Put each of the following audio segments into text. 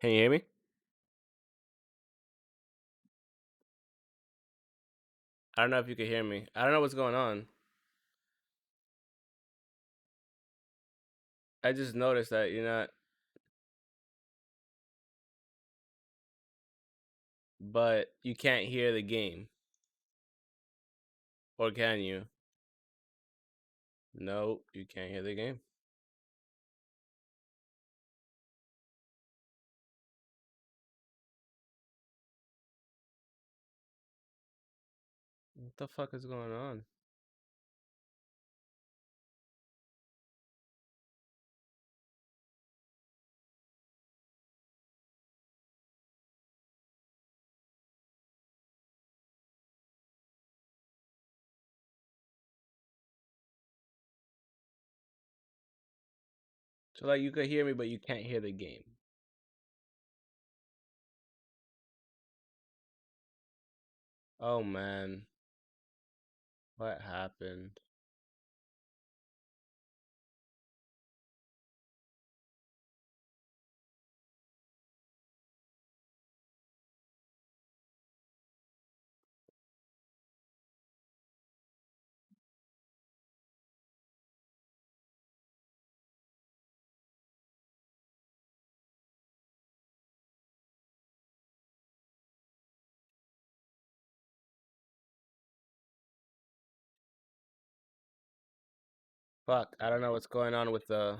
Can you hear me? I don't know if you can hear me. I don't know what's going on. I just noticed that you're not, but you can't hear the game. Or can you? No, you can't hear the game. What the fuck is going on? So like you could hear me, but you can't hear the game. Oh man, what happened? Fuck, I don't know what's going on with the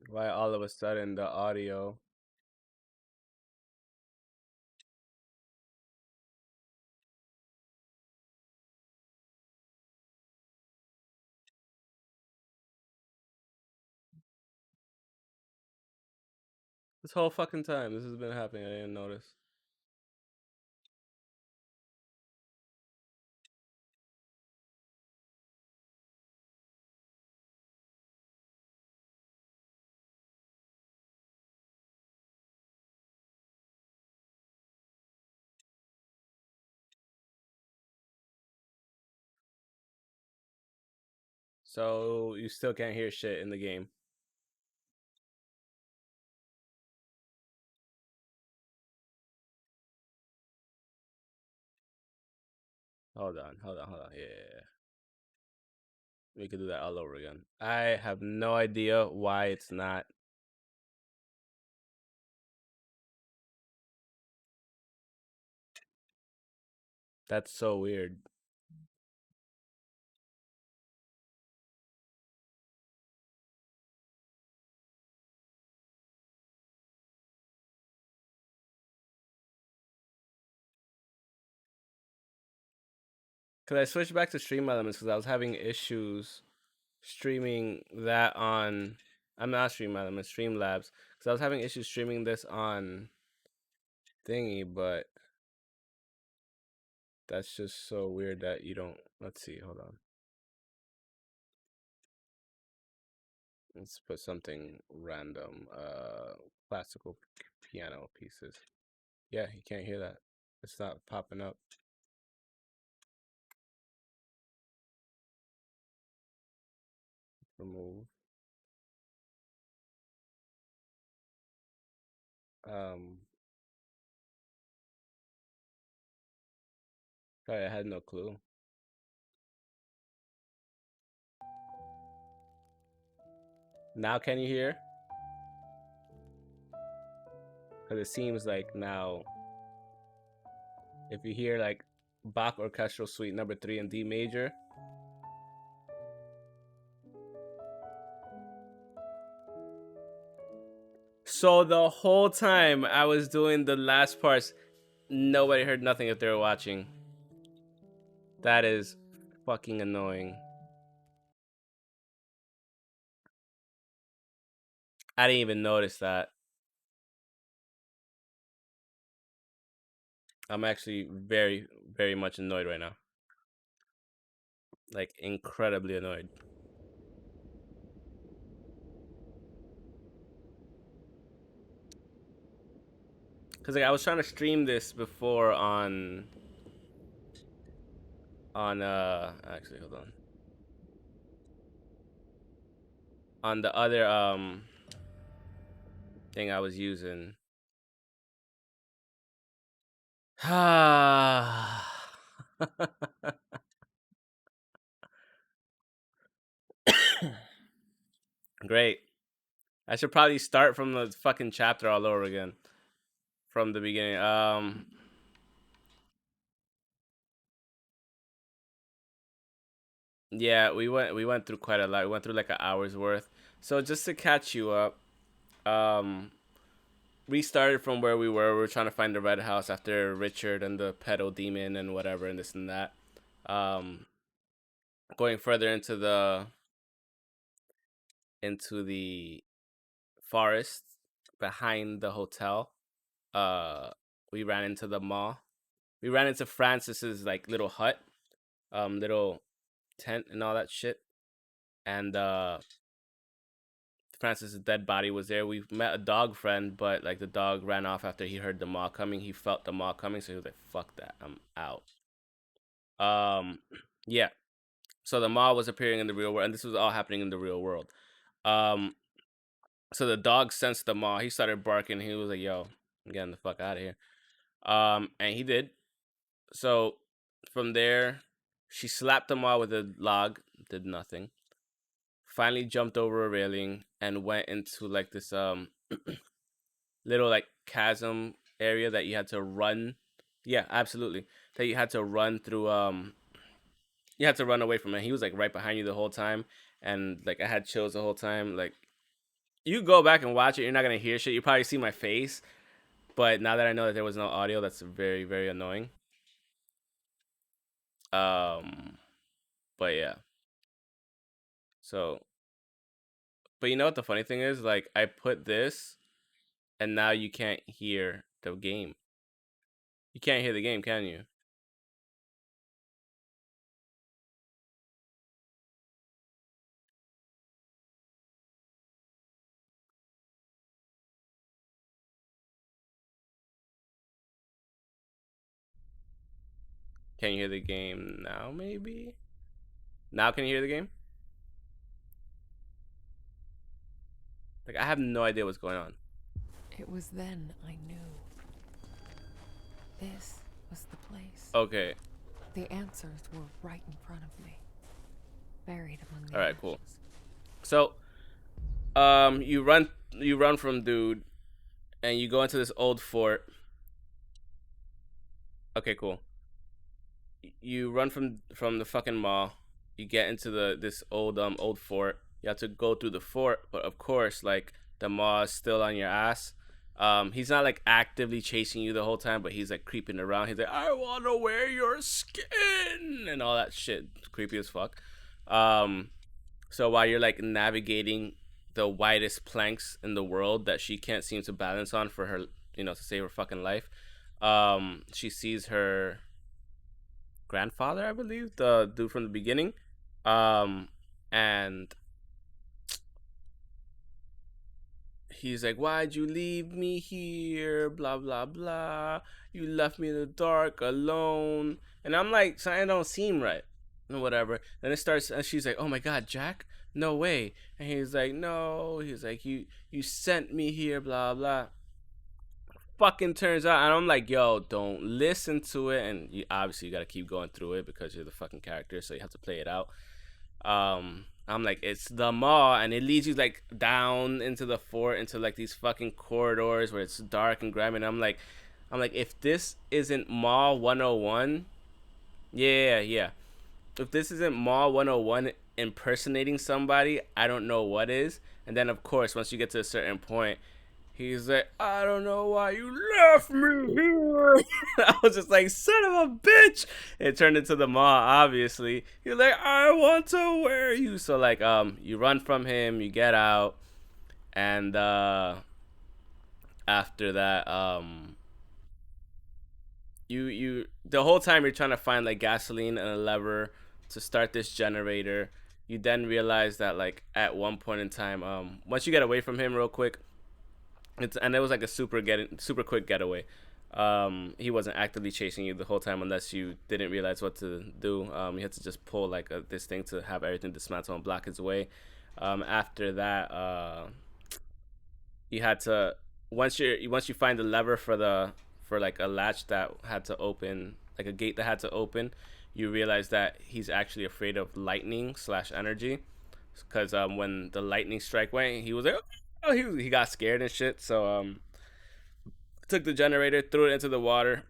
why all of a sudden the audio. This whole fucking time this has been happening. I didn't notice. So you still can't hear shit in the game. Hold on. Yeah. We could do that all over again. I have no idea why it's not. That's so weird. Cause I switched back to Stream Elements because I was having issues streaming that on. I'm not Stream Elements, Streamlabs. Because I was having issues streaming this on thingy, but that's just so weird that you don't. Let's see. Hold on. Let's put something random. Classical piano pieces. Yeah, you can't hear that. It's not popping up. Remove. Um. Sorry, I had no clue. Now can you hear? Because it seems like now, if you hear like Bach Orchestral Suite Number 3 in D major. So the whole time I was doing the last parts, nobody heard nothing if they were watching. That is fucking annoying. I didn't even notice that. I'm actually very, very much annoyed right now. Like, incredibly annoyed. Because like, I was trying to stream this before on actually hold on the other thing I was using. Great. I should probably start from the fucking chapter all over again. From the beginning. Yeah, we went through quite a lot. We went through like an hour's worth. So just to catch you up, um we started from where we were. We were trying to find the red house after Richard and the pedo demon and whatever and this and that. Um Going further into the forest behind the hotel. Uh we ran into the mall. We ran into Francis's like little hut, little tent and all that shit. And Francis's dead body was there. We met a dog friend, but like the dog ran off after he heard the mall coming. He felt the mall coming, so he was like, "Fuck that, I'm out." Um, yeah. So the mall was appearing in the real world, and this was all happening in the real world. Um, so the dog sensed the mall. He started barking. He was like, "Yo, I'm getting the fuck out of here." And he did. So from there, she slapped the mall with a log. Did nothing. Finally jumped over a railing and went into like this little like chasm area that you had to run. Yeah, absolutely. That you had to run through. You had to run away from it. He was like right behind you the whole time, and like I had chills the whole time. Like you go back and watch it, you're not gonna hear shit. You probably see my face, but now that I know that there was no audio, that's very very annoying. Um, but yeah. So, but you know what the funny thing is? Like I put this, and now you can't hear the game. You can't hear the game, can you? Can you hear the game now? Maybe. Now can you hear the game? Like I have no idea what's going on. It was then I knew. This was the place. Okay. The answers were right in front of me, buried among the All right. ashes. Cool. So, you run from dude, and you go into this old fort. Okay. Cool. You run from the fucking mall. You get into this old fort. You have to go through the fort, but of course, like the mall is still on your ass. He's not like actively chasing you the whole time, but he's like creeping around. He's like, "I want to wear your skin" and all that shit. Creepy as fuck. Um, so while you're like navigating the widest planks in the world that she can't seem to balance on for her, to save her fucking life, she sees her grandfather, I believe, the dude from the beginning. Um, and he's like, "Why'd you leave me here? Blah blah blah. You left me in the dark alone." And I'm like, something don't seem right, and whatever. Then it starts, and she's like, "Oh my god, Jack, no way." And he's like, "No." He's like, "You sent me here, blah blah." Fucking turns out, and I'm like, "Yo, don't listen to it." And you obviously got to keep going through it because you're the fucking character, so you have to play it out. I'm like, it's the mall, and it leads you like down into the fort, into like these fucking corridors where it's dark and grimy. And I'm like, if this isn't Mall 101, yeah, yeah. If this isn't Mall 101 impersonating somebody, I don't know what is. And then of course, once you get to a certain point, he's like, "I don't know why you left me here." I was just like, "Son of a bitch!" It turned into the mall. Obviously, he's like, "I want to wear you." So like, you run from him, you get out, and after that, you the whole time you're trying to find like gasoline and a lever to start this generator. You then realize that like at one point in time, once you get away from him real quick, it was like a super quick getaway. He wasn't actively chasing you the whole time unless you didn't realize what to do. You had to just pull like this thing to have everything dismantle and block his way. After that, you had to. once you find the lever for like a latch that had to open, like a gate that had to open, you realize that he's actually afraid of lightning slash energy, because when the lightning strike went, he was like, oh, he got scared and shit. So took the generator, threw it into the water,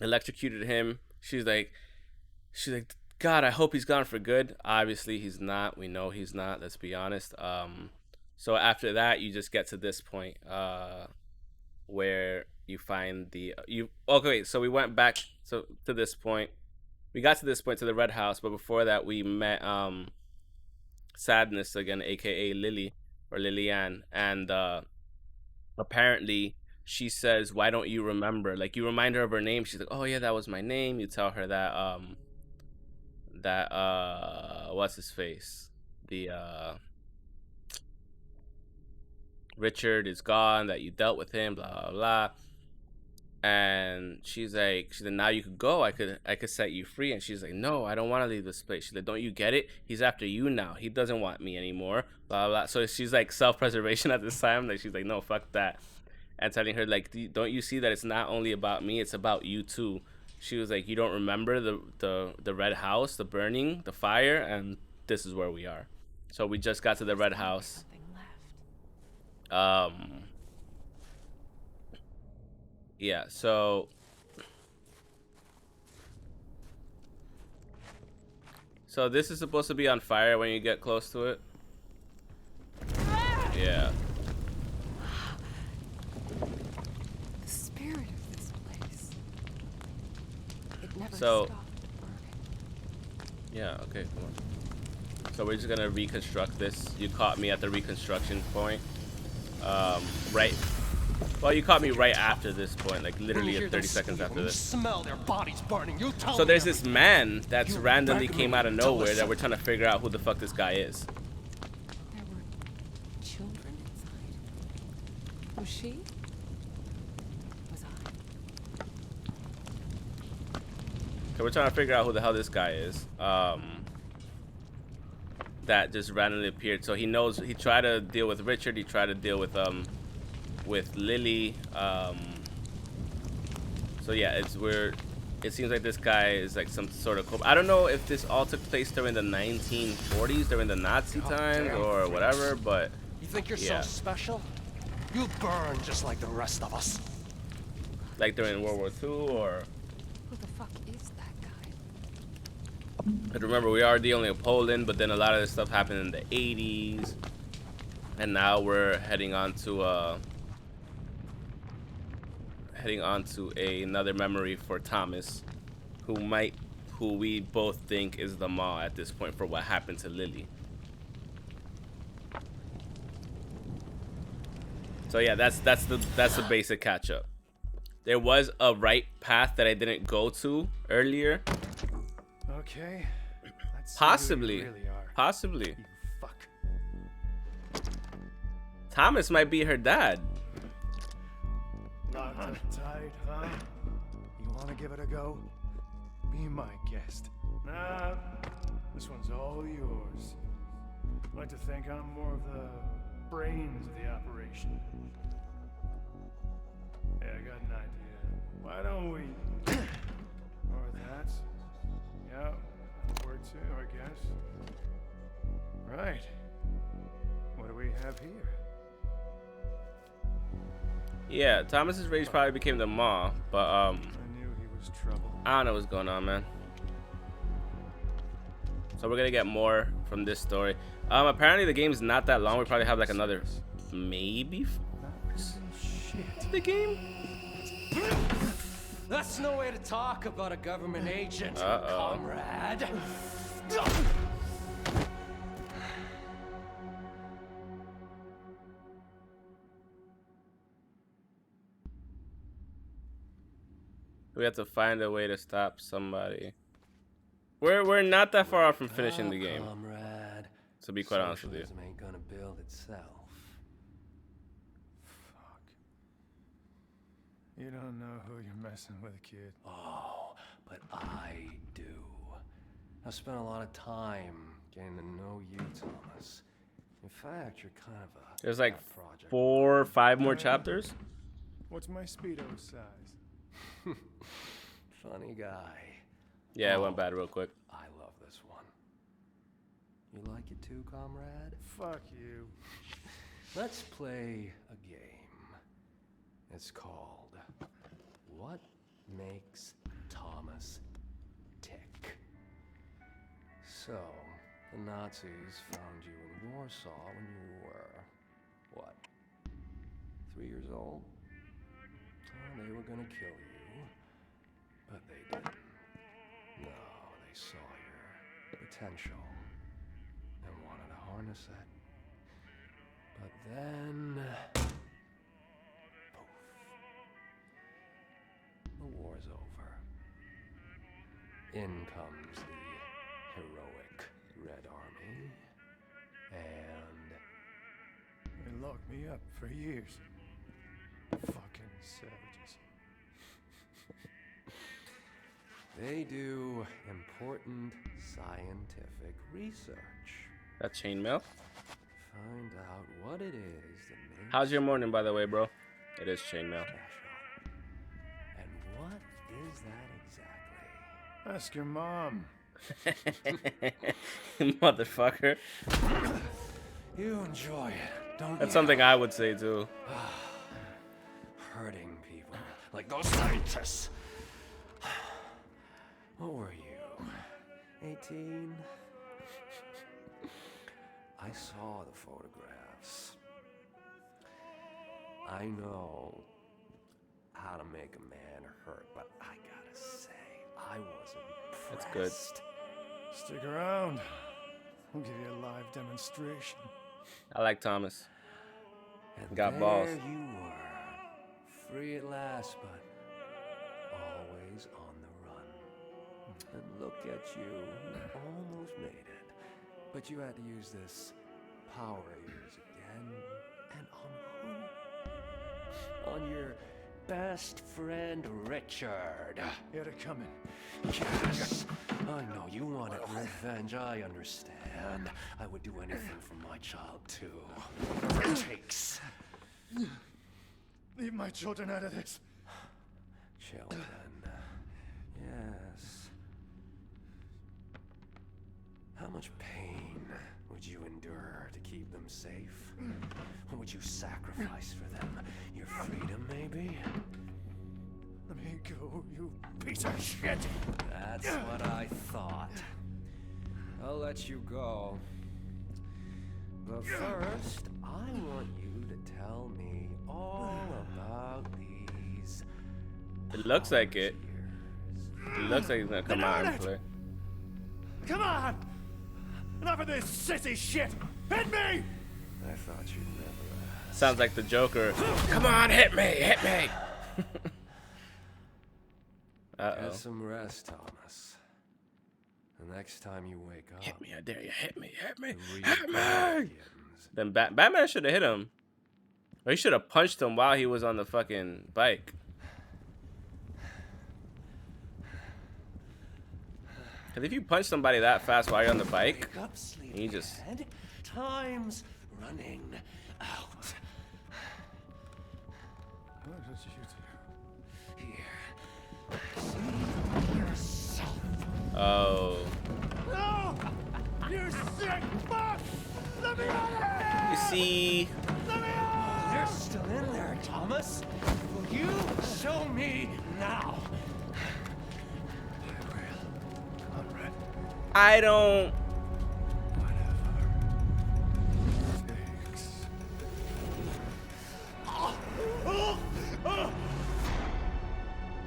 electrocuted him. She's like, God, I hope he's gone for good. Obviously, he's not. We know he's not. Let's be honest. So after that, you just get to this point, where you find the you. Okay, so we went back to this point. We got to this point to the red house, but before that, we met Sadness again, aka Lily or Lillian, and apparently she says, "Why don't you remember?" Like you remind her of her name. She's like, "Oh yeah, that was my name." You tell her that what's his face, the Richard is gone, that you dealt with him, blah blah blah. And she's like, now you could go. I could set you free. And she's like, no, I don't want to leave this place. She's like, don't you get it? He's after you now. He doesn't want me anymore. Blah blah. So she's like self-preservation at this time. Like she's like, no, fuck that. And telling her like, don't you see that it's not only about me, it's about you too. She was like, you don't remember the red house, the burning, the fire, and this is where we are. So we just got to the red house. Yeah, so this is supposed to be on fire when you get close to it. Yeah. The spirit of this place. It never So- stopped burning. Yeah, okay, come on. So we're just gonna reconstruct this. You caught me at the reconstruction point. Right. Well, you caught me right after this point, like literally at 30 seconds after this. Smell their bodies burning. You tell So me there's this man that's You randomly begged came me out of to nowhere that listen. we're trying to figure out who the fuck this guy is. There were children inside. Was she? Was I? So we're trying to figure out who the hell this guy is. That just randomly appeared. So he knows. He tried to deal with Richard. He tried to deal with Lily. So yeah, it's weird. It seems like this guy is like some sort of. I don't know if this all took place during the 1940s, during the Nazi times, or whatever. But You think you're Yeah. so special? You'll burn just like the rest of us. like during World War II, or. Who the fuck is that guy? But remember, we are dealing with Poland, but then a lot of this stuff happened in the 80s, and now we're heading on to another memory for Thomas, who we both think is the Ma at this point for what happened to Lily. So yeah, that's the basic catch up. There was a right path that I didn't go to earlier. Okay. Let's see Possibly. who you really are. Possibly. You fuck. Thomas might be her dad. Not uptight, huh? You want to give it a go? Be my guest. Nah, this one's all yours. I like to think I'm more of the brains of the operation. Yeah, I got an idea. Why don't we? Or that. Yeah, that'll work too, I guess. Right. What do we have here? Yeah, Thomas's rage probably became the Ma, but I knew he was trouble. I don't know what's going on, man. So we're gonna get more from this story. Apparently the game's not that long. We probably have like another maybe Shit. the game. That's no way to talk about a government agent, Uh-oh. comrade. We have to find a way to stop somebody. We're not that far off from finishing the game, Comrade. to be quite honest with you. Socialism ain't gonna build itself. Fuck. You don't know who you're messing with, kid. Oh, but I do. I've spent a lot of time getting to know you, Thomas. In fact, you're kind of a There's like pet project. 4 or 5 more chapters. What's my speedo size? Funny guy. Yeah, it went bad real quick. I love this one. You like it too, comrade? Fuck you. Let's play a game. It's called What Makes Thomas Tick? So, the Nazis found you in Warsaw when you were, what, 3 years old? Oh, they were gonna kill you, but they didn't. No, they saw your potential and wanted to harness it. But then, poof, the war's over. In comes the heroic Red Army, and They locked me up for years. Fucking savages. they do important scientific research. That's chainmail. Find out what it is that makes How's your morning, by the way, bro? It is chainmail. special. And what is that exactly? Ask your mom. Motherfucker. You enjoy it, don't That's you? something I would say too. Hurting people like those scientists. What were you? 18? I saw the photographs. I know how to make a man hurt, but I gotta say, I was That's impressed. good. Stick around. I'll give you a live demonstration. I like Thomas. And Got there balls. you were, free at last, but always on the run. And look at you, you almost made it. But you had to use this power of yours again. And on who? On your best friend, Richard. You had it coming. Yes, I know you wanted revenge, I understand. I would do anything for my child, too. Whatever it takes. Leave my children out of this. Children. Yes. How much pain would you endure to keep them safe? What would you sacrifice for them? Your freedom, maybe? Let me go, you piece of shit. That's what I thought. I'll let you go. But first, I want you to tell me all about these It looks like it. years. It looks like he's gonna come out and it! play. Come on! Enough of this sissy shit! Hit me! I thought you'd never ask. Sounds like the Joker. Come on, hit me, hit me. Uh-oh. Get some rest, Thomas. The next time you wake up, Hit me, I dare you. Hit me, hit me, the real hit battle me. begins. Then Batman should have hit him. Or he should have punched him while he was on the fucking bike. Because if you punch somebody that fast while you're on the bike, Wake up, sleepyhead. you just... Time's running out. What did you do? Here. See yourself. Oh. No! You sick fuck! Let me out of here! You see... Let me out! You're still in there, Thomas. Will you show me now? I will. Conrad. I don't... Whatever. Takes.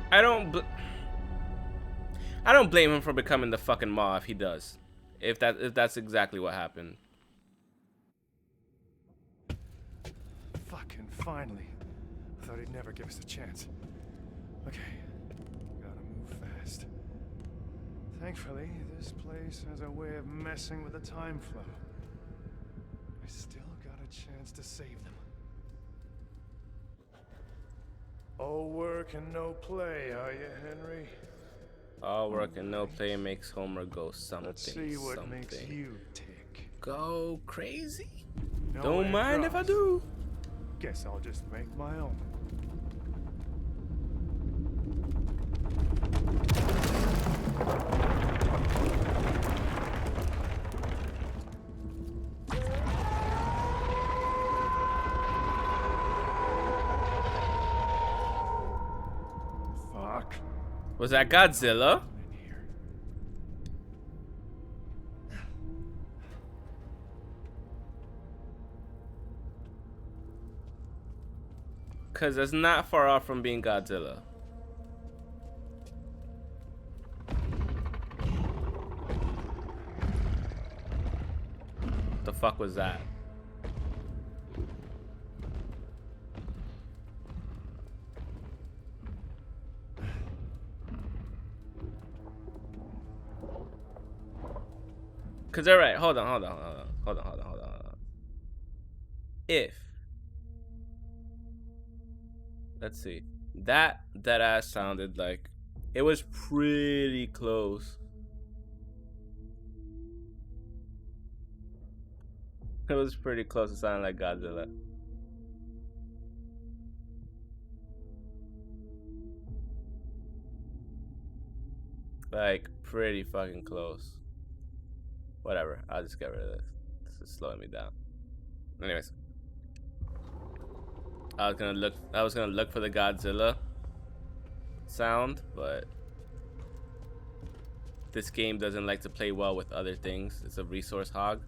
I don't blame him for becoming the fucking Maw if he does. If that's exactly what happened. Fucking finally. I thought he'd never give us a chance. Okay. Gotta move fast. Thankfully, this place has a way of messing with the time flow. I still got a chance to save them. All work and no play, are you, Henry? All work and no play makes Homer go something, Let's see what something. makes you tick. go crazy. No Don't way mind if I across. do. Guess I'll just make my own. Fuck. Was that Godzilla? In here. Cause it's not far off from being Godzilla. The fuck was that? Cause they're right. Hold on. If let's see, that ass sounded like it was pretty close. It was pretty close to sounding like Godzilla. Like pretty fucking close. Whatever, I'll just get rid of this. This is slowing me down. Anyways, I was gonna look for the Godzilla sound, but this game doesn't like to play well with other things. It's a resource hog.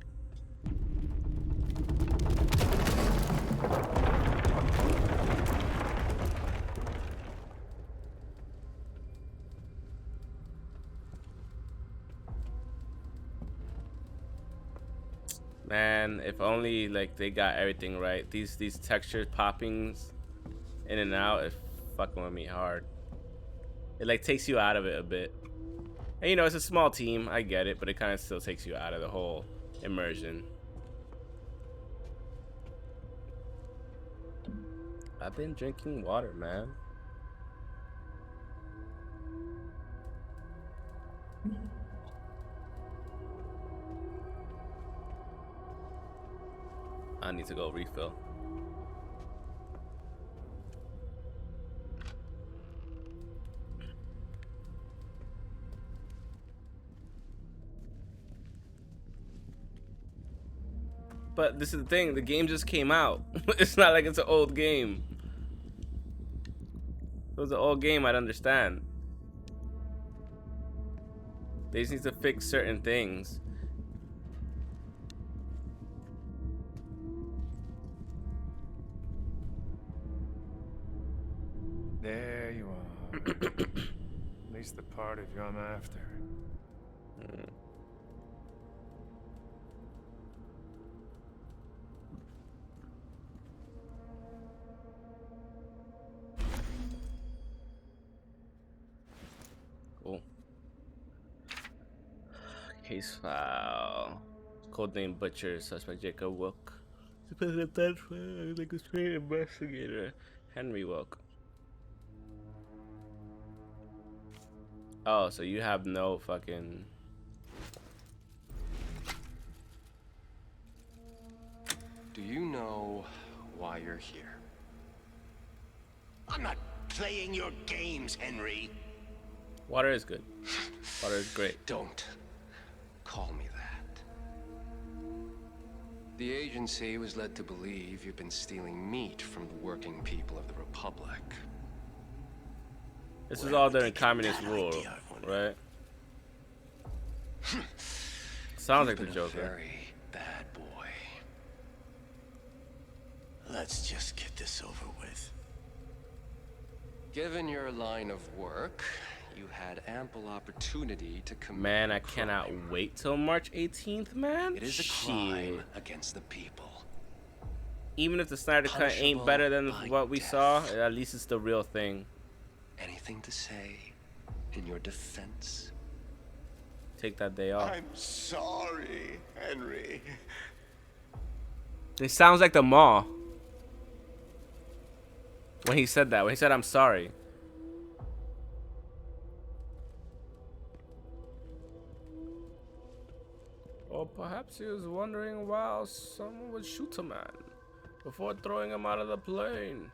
Man, if only like they got everything right. These texture poppings in and out is fucking with me hard. It like takes you out of it a bit. And you know, it's a small team, I get it, but it kind of still takes you out of the whole immersion. I've been drinking water, man. I need to go refill. But this is the thing, the game just came out. It's not like it's an old game. If it was an old game, I'd understand. They just need to fix certain things. There you are. At least the part of you I'm after. Cool. Case file. Codename Butcher. Suspect Jacob Wilk. Dependent transfer. Like a straight investigator. Henry Wilk. Oh, so you have no fucking. Do you know why you're here? I'm not playing your games, Henry. Water is good. Water is great. Don't call me that. The agency was led to believe you've been stealing meat from the working people of the Republic. This is all during communist rule, right? Sounds like the You've been a Joker. very bad boy. Let's just get this over with. Given your line of work, you had ample opportunity to commit Man, I a cannot crime. wait till March 18th, man. It is a Shit. crime against the people. Even if the Snyder Cut ain't Punishable better than by what we death. saw, at least it's the real thing. Anything to say in your defense? Take that day off. I'm sorry, Henry. It sounds like the Maw. When he said that, when he said, I'm sorry. Or perhaps he was wondering why someone would shoot a man before throwing him out of the plane.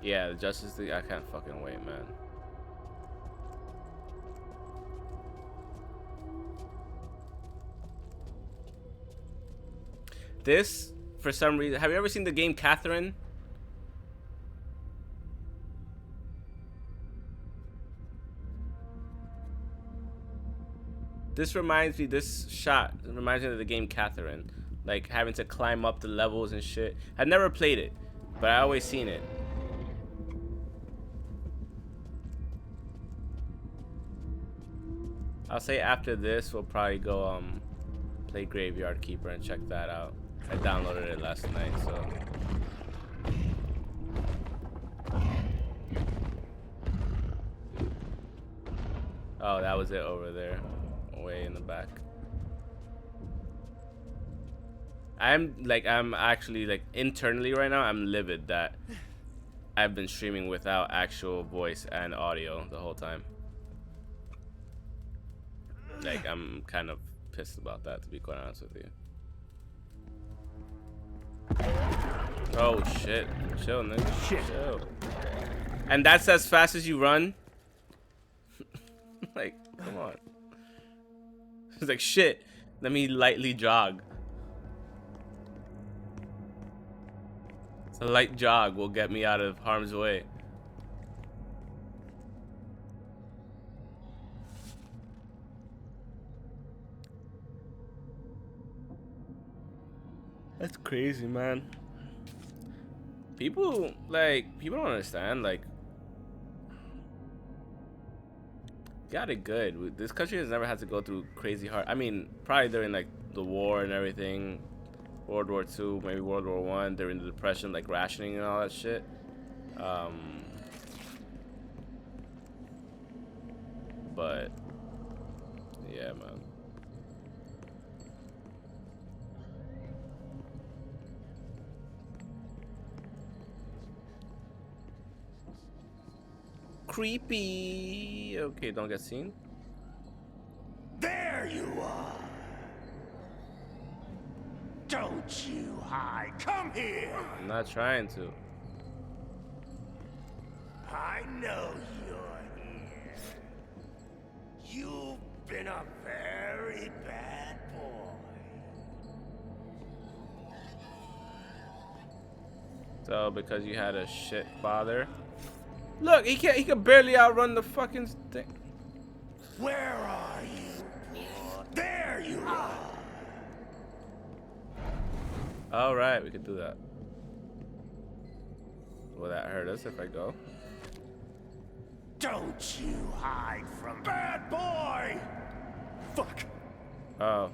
Yeah, the Justice League, I can't fucking wait, man. This, for some reason, have you ever seen the game Catherine? This reminds me, this shot reminds me of the game Catherine. Like having to climb up the levels and shit. I've never played it, but I always seen it. I'll say after this, we'll probably go play Graveyard Keeper and check that out. I downloaded it last night, so. Oh, that was it over there, way in the back. I'm actually like internally right now, I'm livid that I've been streaming without actual voice and audio the whole time. Like, I'm kind of pissed about that, to be quite honest with you. Oh shit, chill, nigga. Shit. Chill. And that's as fast as you run? Like, come on. It's like, shit, let me lightly jog. A light jog will get me out of harm's way. That's crazy, man. People don't understand, like, got it good. This country has never had to go through crazy hard. I mean, probably during like the war and everything. World War II, maybe World War I, during the Depression, like rationing and all that shit. But yeah, man. Creepy. Okay, don't get seen. There you are. Don't you hide. Come here. I'm not trying to. I know you're here. You've been a very bad boy. So because you had a shit father. Look, he can barely outrun the fucking thing. Where are you, boy? There you are. All right, we could do that. Will that hurt us if I go? Don't you hide from bad boy. Fuck. Oh.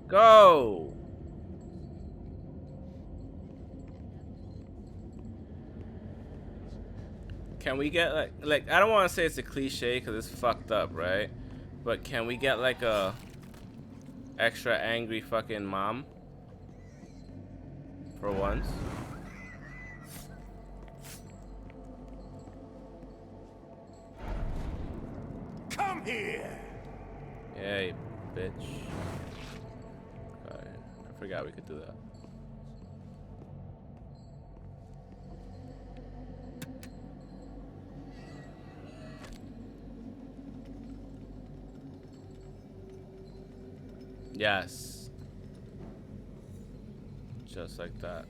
Go. Can we get like I don't want to say it's a cliche because it's fucked up, right? But can we get like a extra angry fucking mom for once? Come here. Yeah, you bitch. Alright, I forgot we could do that. Yes. Just like that.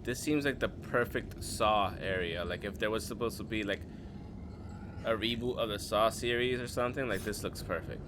This seems like the perfect Saw area. Like if there was supposed to be like a reboot of the Saw series or something, like this looks perfect.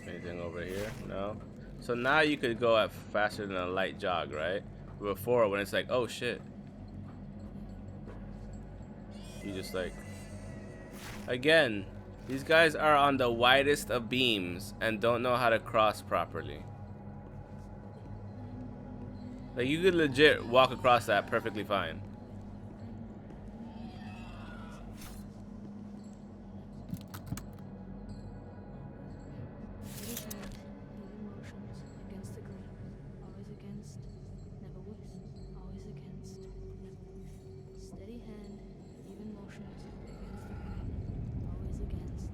Anything over here? No. So now you could go at faster than a light jog, right? Before when it's like, oh shit. You just like, again, these guys are on the widest of beams and don't know how to cross properly. Like, you could legit walk across that perfectly fine.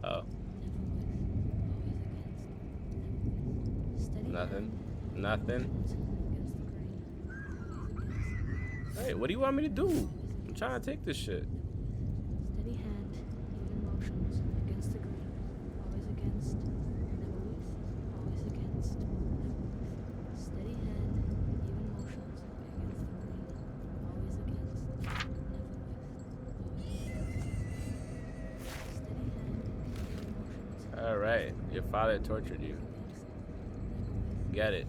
Oh. Nothing. Nothing. Hey, what do you want me to do? I'm trying to take this shit. Steady hand, even motions against the grain. Always against, never with. Always against, never with. Steady hand, even motions against the grain. Always against, never with. Steady hand, even motions. All right, your father tortured you. Get it.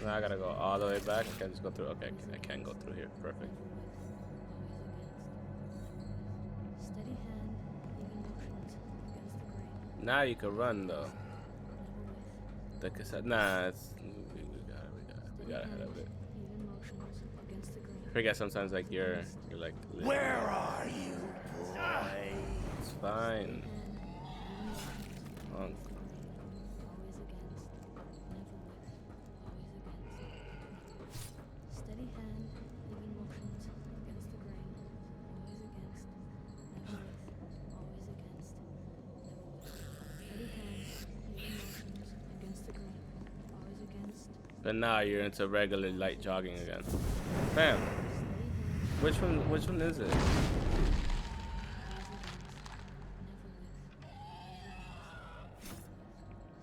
Now I gotta go all the way back. I can just go through. Okay, I can go through here. Perfect. Now you can run though. The cassette. Nah, it's, we gotta head of it. I forget sometimes like you're like. Where are you, boy? It's fine. Steady hand, even motions against the grain. Always against, never with. Always against, never with. Steady hand, even motions against the grain. Always against. But now you're into regular light jogging again. Bam. Which one is it?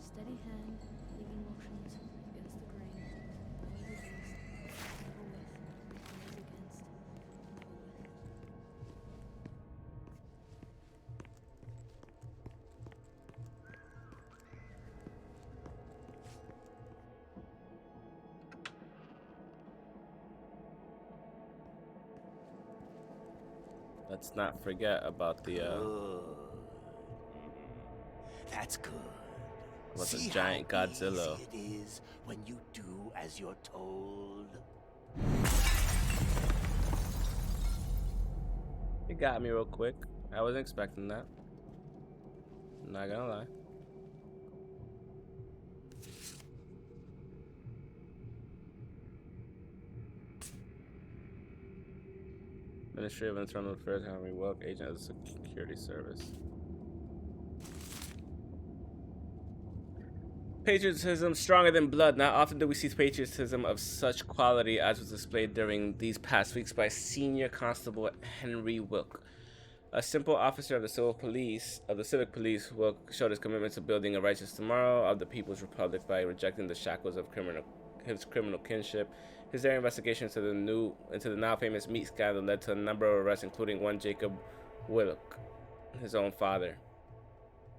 Steady hand, even motions against the grain. Always against, never with. Always against, never with. Let's not forget about the Good. That's good. about the See giant how Godzilla. easy it is when you do as you're told. You got me real quick. I wasn't expecting that. I'm not gonna lie. Ministry of Internal Affairs, Henry Wilk, agent of the Security Service. Patriotism stronger than blood. Not often do we see patriotism of such quality as was displayed during these past weeks by Senior Constable Henry Wilk. A simple officer of the civic police, Wilk showed his commitment to building a righteous tomorrow of the People's Republic by rejecting the shackles of his criminal kinship. His daring investigation into the now famous meat scandal led to a number of arrests, including one Jacob Wilk, his own father.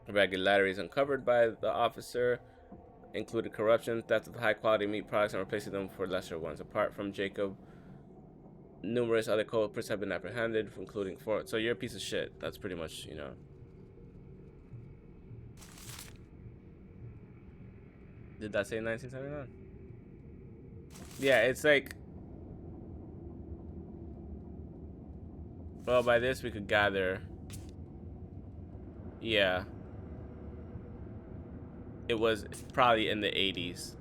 Irregularities uncovered by the officer included corruption, theft of high-quality meat products, and replacing them for lesser ones. Apart from Jacob, numerous other culprits have been apprehended, including four. So you're a piece of shit. That's pretty much, you know. Did that say 1979? Yeah, it's like. Well, by this we could gather. Yeah. It was probably in the 80s.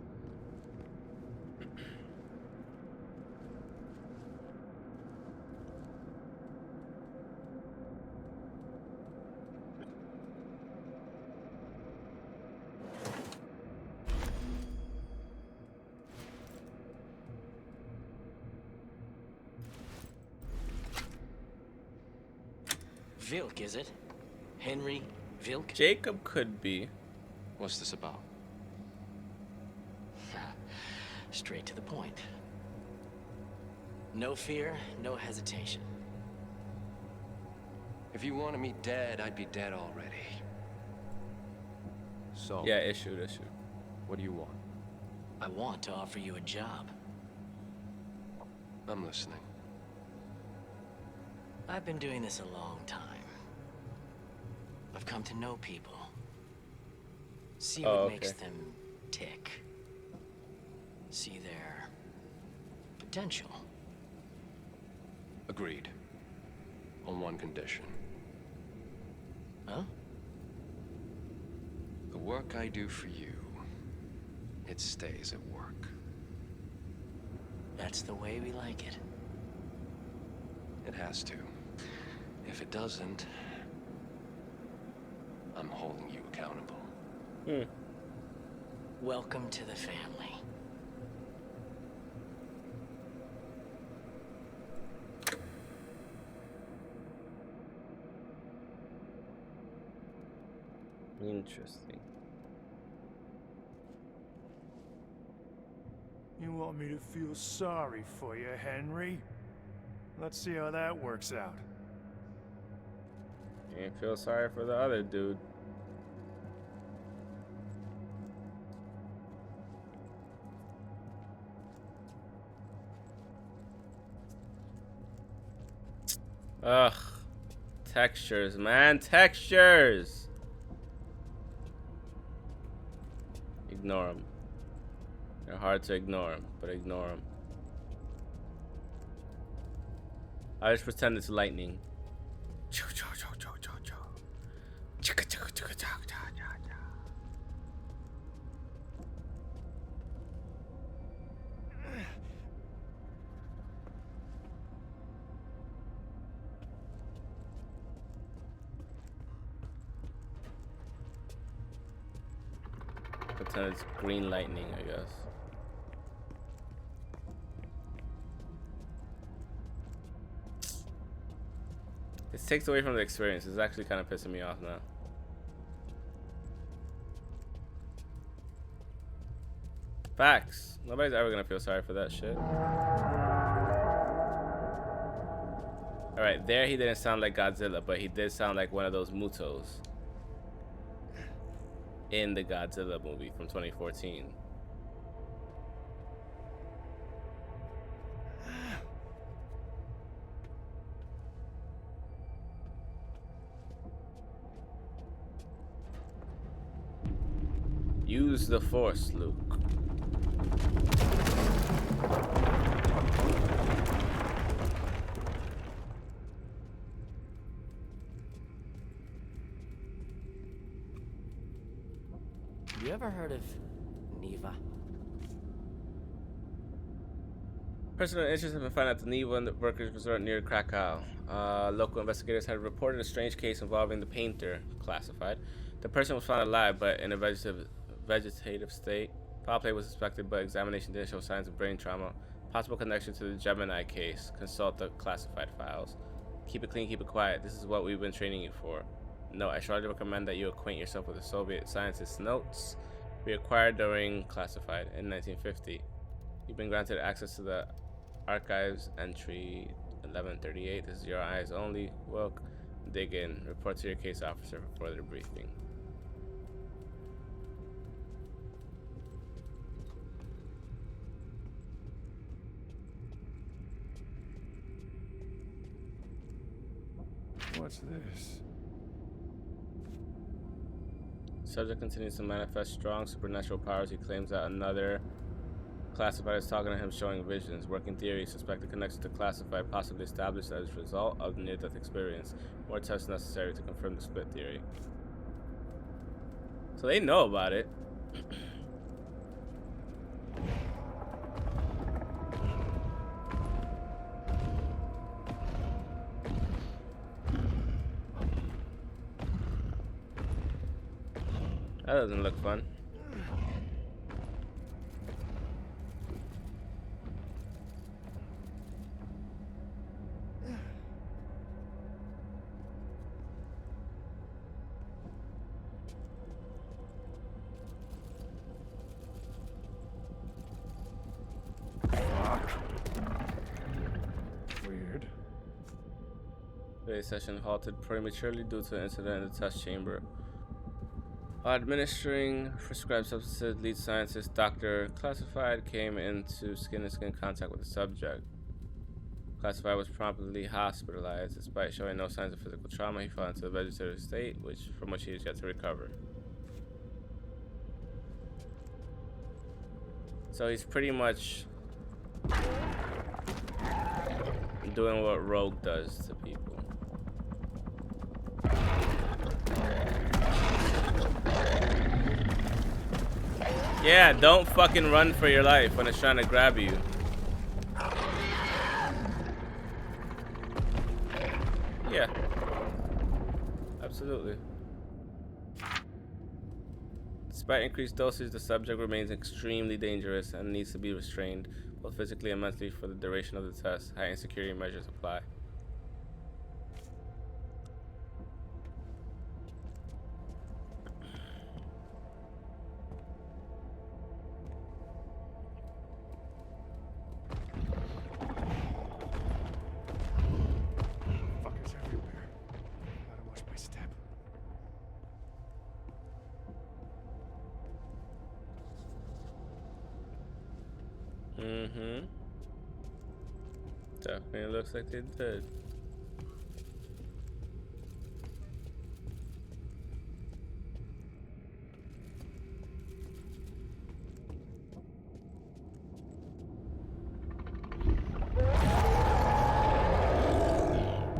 Vilk, is it? Henry Vilk? Jacob could be. What's this about? Straight to the point. No fear, no hesitation. If you wanted me dead, I'd be dead already. So, Yeah, issued. what do you want? I want to offer you a job. I'm listening. I've been doing this a long time. I've come to know people. See what makes them tick. See their potential. Agreed. On one condition. Huh? The work I do for you, it stays at work. That's the way we like it. It has to. If it doesn't, I'm holding you accountable. Welcome to the family. Interesting. You want me to feel sorry for you, Henry? Let's see how that works out. You ain't feel sorry for the other dude. Ugh. Textures, man. Textures! Ignore them. They're hard to ignore them, but ignore them. I just pretend it's lightning. Pretend it's green lightning, I guess. It takes away from the experience. It's actually kind of pissing me off now. Facts. Nobody's ever gonna feel sorry for that shit. Alright, there he didn't sound like Godzilla, but he did sound like one of those Mutos in the Godzilla movie from 2014. Use the Force, Luke. You ever heard of Neva? Personal interest have been found at the Neva Workers Resort near Krakow. Local investigators had reported a strange case involving the painter, classified. The person was found alive, but in a vegetative state. Foul play was suspected, but examination didn't show signs of brain trauma. Possible connection to the Gemini case. Consult the classified files. Keep it clean, keep it quiet. This is what we've been training you for. No, I strongly recommend that you acquaint yourself with the Soviet scientist's notes we acquired during classified in 1950. You've been granted access to the archives entry 1138. This is your eyes only. Wilk, dig in. Report to your case officer for further briefing. What's this? Subject continues to manifest strong supernatural powers. He claims that another classified is talking to him, showing visions. Working theory, suspected connection to classified, possibly established as a result of the near-death experience. More tests necessary to confirm the split theory. So they know about it. That doesn't look fun. Weird. Today's session halted prematurely due to an incident in the test chamber. While administering prescribed substances, lead scientist Dr. Classified came into skin-to-skin contact with the subject. Classified was promptly hospitalized. Despite showing no signs of physical trauma, he fell into a vegetative state, from which he is yet to recover. So he's pretty much doing what Rogue does to people. Yeah, don't fucking run for your life when it's trying to grab you. Yeah. Absolutely. Despite increased dosage, the subject remains extremely dangerous and needs to be restrained, both physically and mentally, for the duration of the test. Heightened security measures apply. Fuckers everywhere. Gotta watch my step. Mm-hmm. Definitely looks like they did.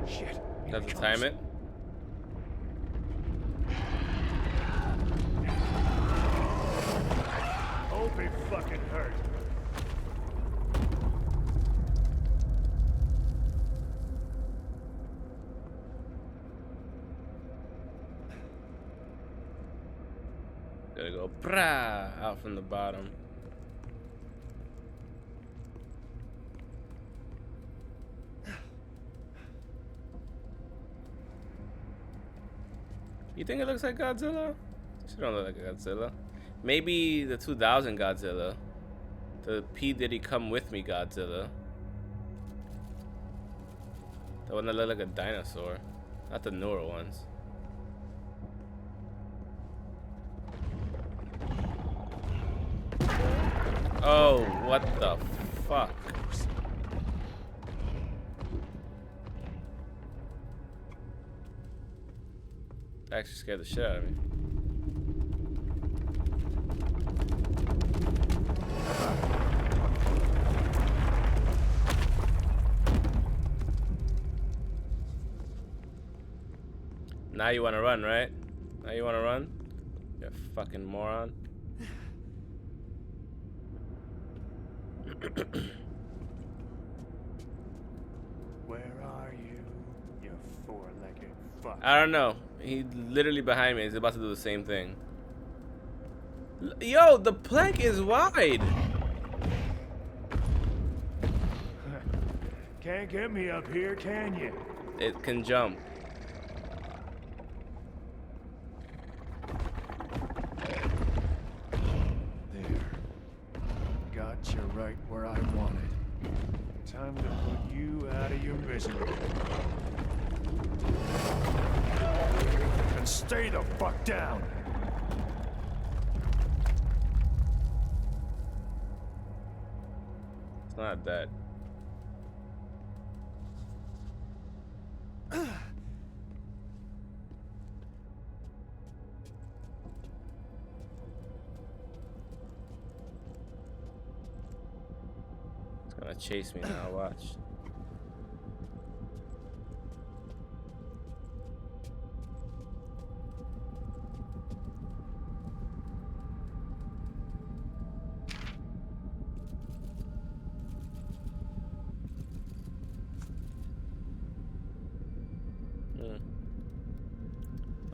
Shit. Does it time it? Hope it fucking hurt. Gotta go brah out from the bottom. You think it looks like Godzilla? She don't look like Godzilla. Maybe the 2000 Godzilla. The P. Diddy Come With Me Godzilla. The one that looked like a dinosaur. Not the newer ones. Oh, what the fuck? That actually scared the shit out of me. Now you wanna run, right? Now you wanna run? You fucking moron. Where are you, you four-legged fuck? I don't know. He's literally behind me. He's about to do the same thing. Yo, the plank is wide. Can't get me up here, can you? It can jump. There. Got you right where I wanted. Time to put you out of your misery. And stay the fuck down! It's not dead. It's gonna chase me now, watch.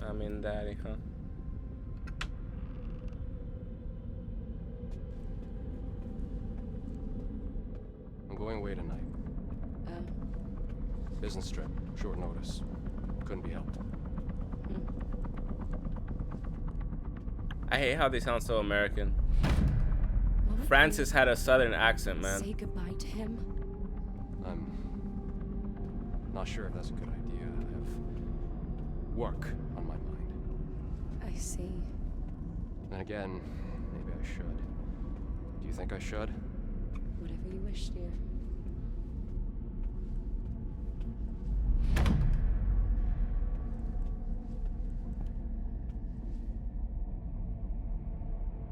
I'm in daddy, huh? I'm going away tonight. Business trip, short notice. Couldn't be helped. I hate how they sound so American. What if Francis we had a southern accent, man. say goodbye to him? I'm not sure if that's a good idea. I have work on my mind. I see. again, maybe I should. Do you think I should? Whatever you wish, dear.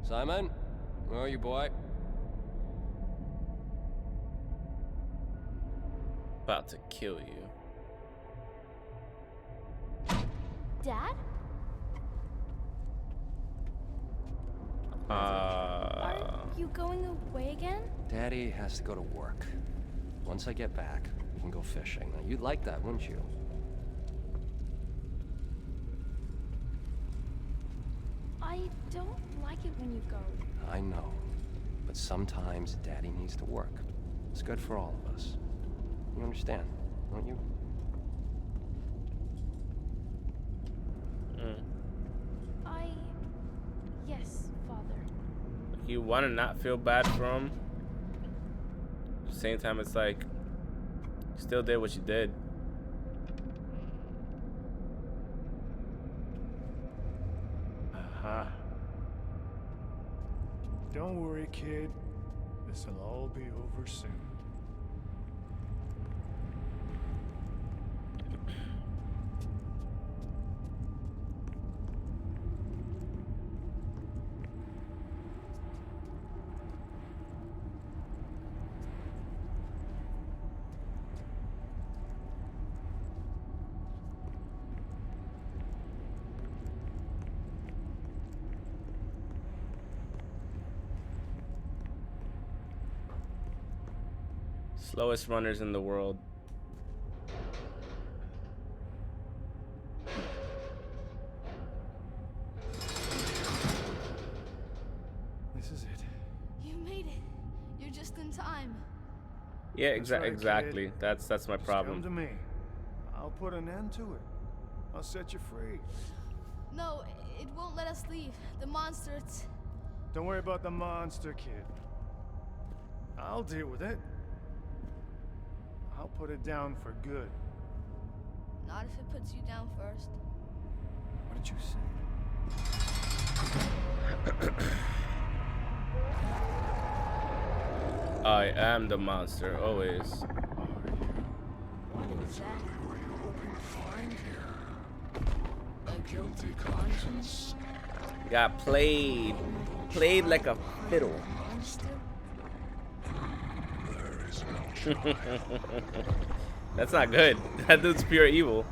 Simon? Where are you, boy? About to kill you. Dad? Are you going away again? Daddy has to go to work. Once I get back, we can go fishing. Now, you'd like that, wouldn't you? I don't like it when you go. I know. But sometimes Daddy needs to work. It's good for all of us. You understand, don't you? Yes, Father. You want to not feel bad for him. At the same time, it's like, you still did what you did. Aha. Don't worry, kid. This'll all be over soon. Slowest runners in the world. This is it. You made it. You're just in time. Yeah, That's right, exactly. kid. That's my Just problem. come to me. I'll put an end to it. I'll set you free. No, it won't let us leave. The monster, it's... Don't worry about the monster, kid. I'll deal with it. I'll put it down for good. Not if it puts you down first. What did you say? I am the monster, always. What is that? A guilty conscience? Got played like a fiddle. Monster? That's not good. That dude's pure evil.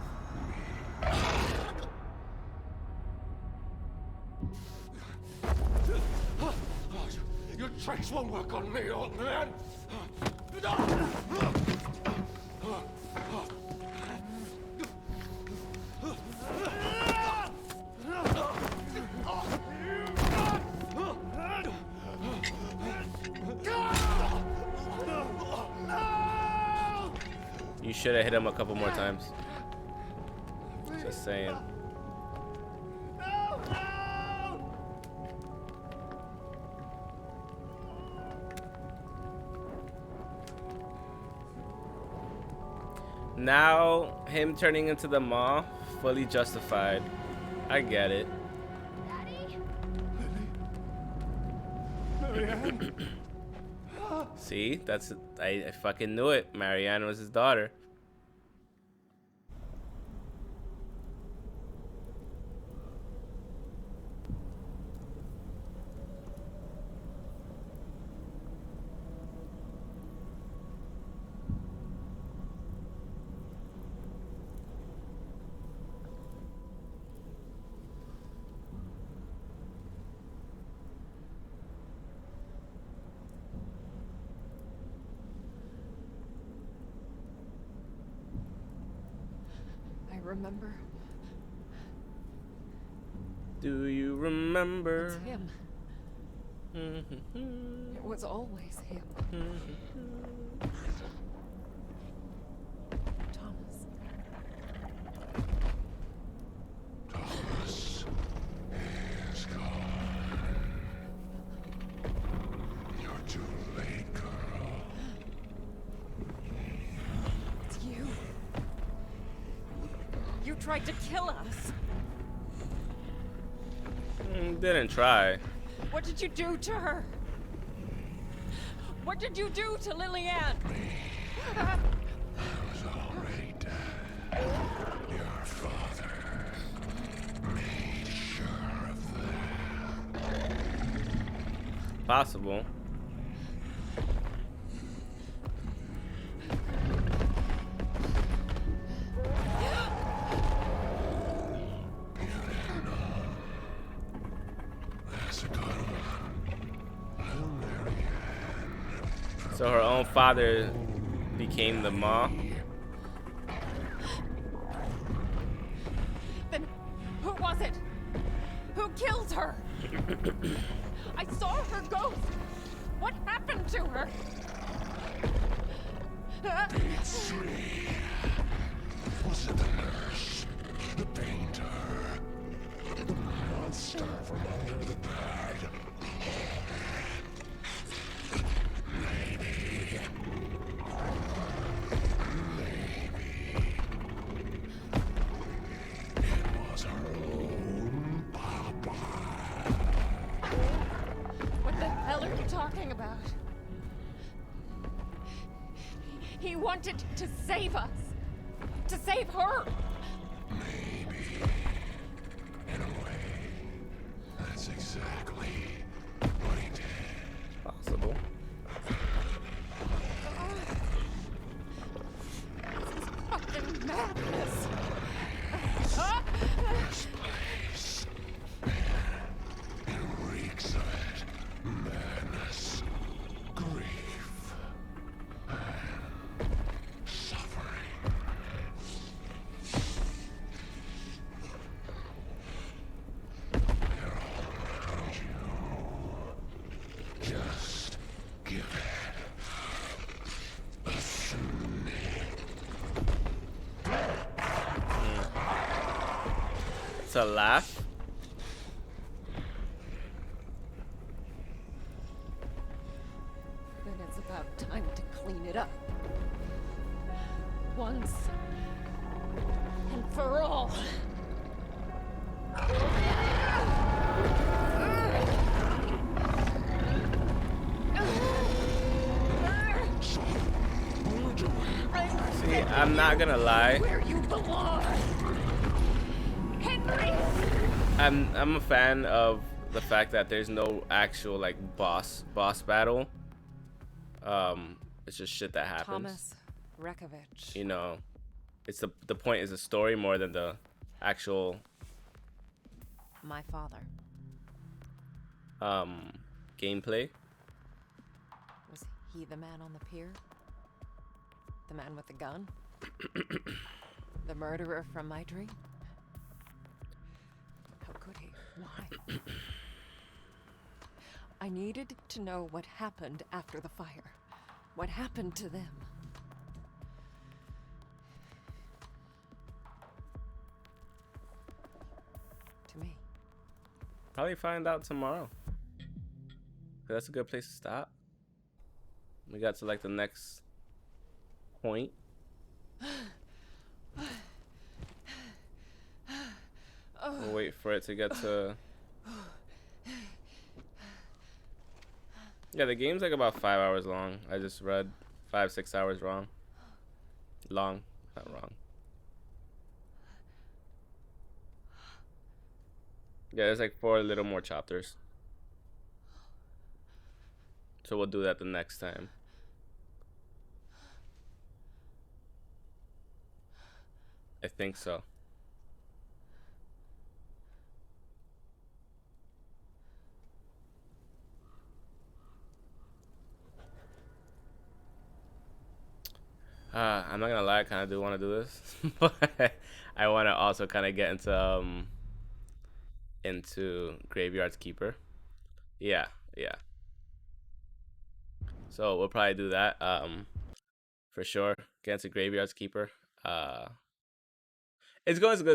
Your tricks won't work on me, old man. You should have hit him a couple more times. Just saying. Now, him turning into the maw, fully justified. I get it. Daddy? Marianne? See, I fucking knew it. Marianne was his daughter. Remember? Do you remember? It's him. It was always him. Thomas. Thomas is gone. You're too late, girl. It's you. You tried to kill us. Didn't try. What did you do to her? What did you do to Lillian? I was already dead. Your father made sure of that. Possible. So her own father became the Maw. Then who was it? Who killed her? I saw her ghost. What happened to her? Was it the nurse? The painter? The monster from under the bed? It was her own papa. What the hell are you talking about? He wanted to save us. To save her. Maybe. In a way, that's exactly what he did. Possible. Fucking madness. This place. It reeks of it. Madness. Grief. And suffering. They're all around you. Just give it a sniff. It's a laugh. Then it's about time to clean it up. Once and for all. See, I'm not gonna lie. Where you belong. Henry! I'm a fan of the fact that there's no actual like boss battle. It's just shit that happens. Thomas Rekovich. You know, it's the point is the story more than the actual My father. gameplay. Was he the man on the pier? The man with the gun? The murderer from my dream? How could he? Why? I needed to know what happened after the fire. What happened to them? To me. Probably find out tomorrow. That's a good place to stop. We got to like the next point. We'll wait for it to get to. Yeah, the game's like about 5 hours long. I just read 5-6 hours wrong. Long, not wrong. Yeah, there's like 4 little more chapters. So we'll do that the next time. I think so. I'm not gonna lie, I kind of do want to do this, but I want to also kind of get into Graveyard's Keeper. Yeah. So we'll probably do that. For sure. Get into Graveyard's Keeper. It's going to